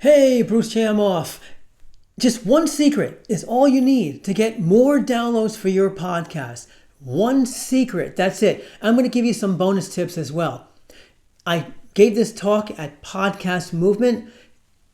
Hey, Bruce Chamoff. Just one secret is all you need to get more downloads for your podcast. One secret, that's it. I'm going to give you some bonus tips as well. I gave this talk at Podcast Movement,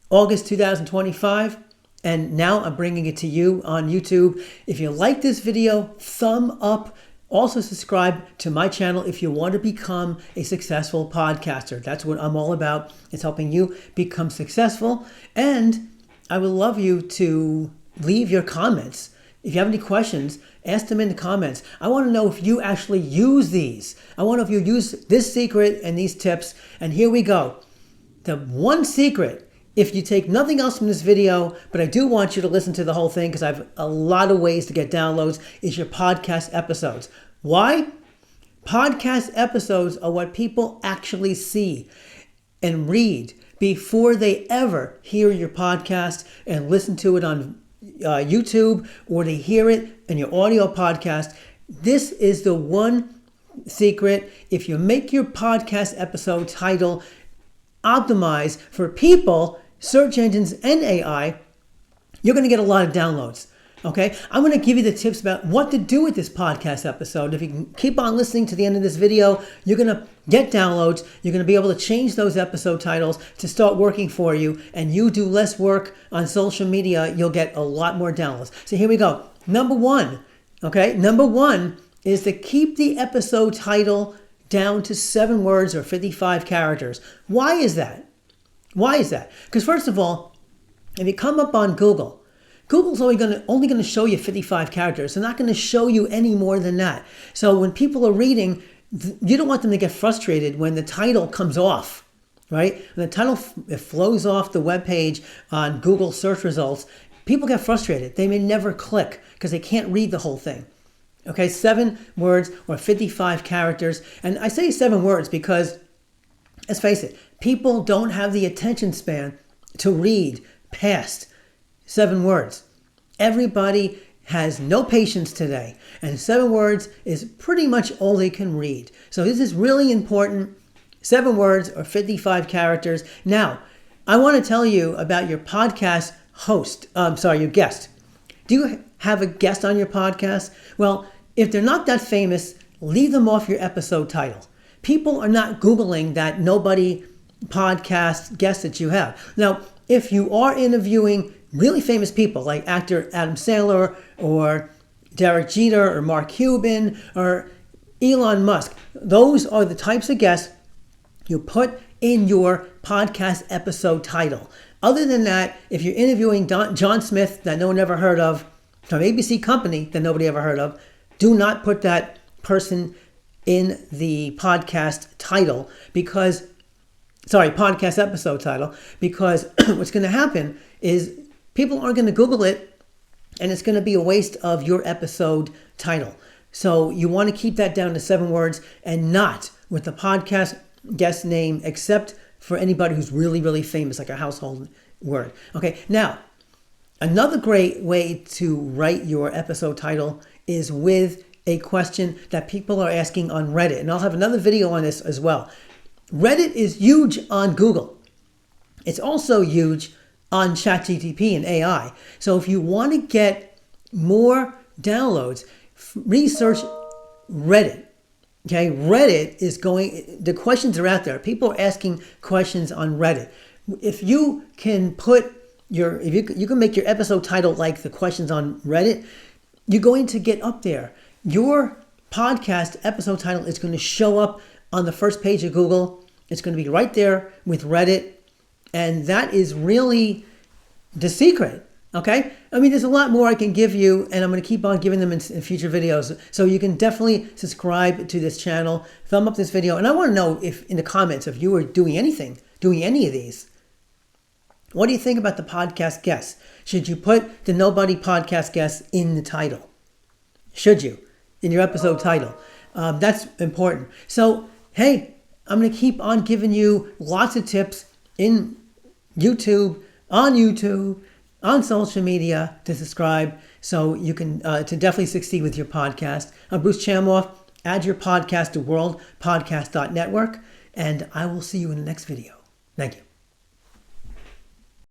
August 2025, and now I'm bringing it to you on YouTube. If you like this video, thumb up. Also subscribe to my channel if you want to become a successful podcaster. That's what I'm all about. It's helping you become successful. And I would love you to leave your comments. If you have any questions, ask them in the comments. I want to know if you actually use these. I want to know if you use this secret and these tips. And here we go. The one secret, if you take nothing else from this video, but I do want you to listen to the whole thing because I have a lot of ways to get downloads, is your podcast episodes. Why? Podcast episodes are what people actually see and read before they ever hear your podcast and listen to it on YouTube, or they hear it in your audio podcast. This is the one secret. If you make your podcast episode title optimized for people, search engines, and AI, you're going to get a lot of downloads. Okay, I'm going to give you the tips about what to do with this podcast episode. If you can keep on listening to the end of this video, you're going to get downloads. You're going to be able to change those episode titles to start working for you, and you do less work on social media, you'll get a lot more downloads. So here we go. Number one is to keep the episode title down to 7 words or 55 characters. Why is that? Because first of all, if you come up on Google's only going to show you 55 characters. They're not going to show you any more than that. So when people are reading, you don't want them to get frustrated when the title comes off, right? When the title flows off the web page on Google search results, people get frustrated. They may never click because they can't read the whole thing. Okay, 7 words or 55 characters. And I say 7 words because, let's face it, people don't have the attention span to read past 7 words. Everybody has no patience today, and 7 words is pretty much all they can read. So this is really important. 7 words or 55 characters. Now, I want to tell you about your podcast your guest. Do you have a guest on your podcast? Well, if they're not that famous, leave them off your episode title. People are not Googling that nobody podcast guest that you have. Now, if you are interviewing really famous people like actor Adam Sandler or Derek Jeter or Mark Cuban or Elon Musk, those are the types of guests you put in your podcast episode title. Other than that, if you're interviewing John Smith that no one ever heard of, from ABC Company that nobody ever heard of, do not put that person in the podcast title podcast episode title, because what's going to happen is people aren't going to Google it, and it's going to be a waste of your episode title. So you want to keep that down to 7 words and not with the podcast guest name, except for anybody who's really, really famous, like a household word. Okay, now, another great way to write your episode title is with a question that people are asking on Reddit. And I'll have another video on this as well. Reddit is huge on Google. It's also huge on ChatGPT and AI. So if you want to get more downloads, research Reddit. Okay, Reddit is the questions are out there. People are asking questions on Reddit. If you can you can make your episode title like the questions on Reddit, you're going to get up there. Your podcast episode title is going to show up on the first page of Google. It's going to be right there with Reddit. And that is really the secret, okay? I mean, there's a lot more I can give you, and I'm going to keep on giving them in future videos. So you can definitely subscribe to this channel, thumb up this video. And I want to know if in the comments if you are doing any of these. What do you think about the podcast guests? Should you put the Nobody podcast guests in the title? Should you? In your episode title? That's important. So, hey, I'm going to keep on giving you lots of tips in YouTube, on social media to subscribe so you can to definitely succeed with your podcast. I'm Bruce Chamoff. Add your podcast to worldpodcast.network, and I will see you in the next video. Thank you.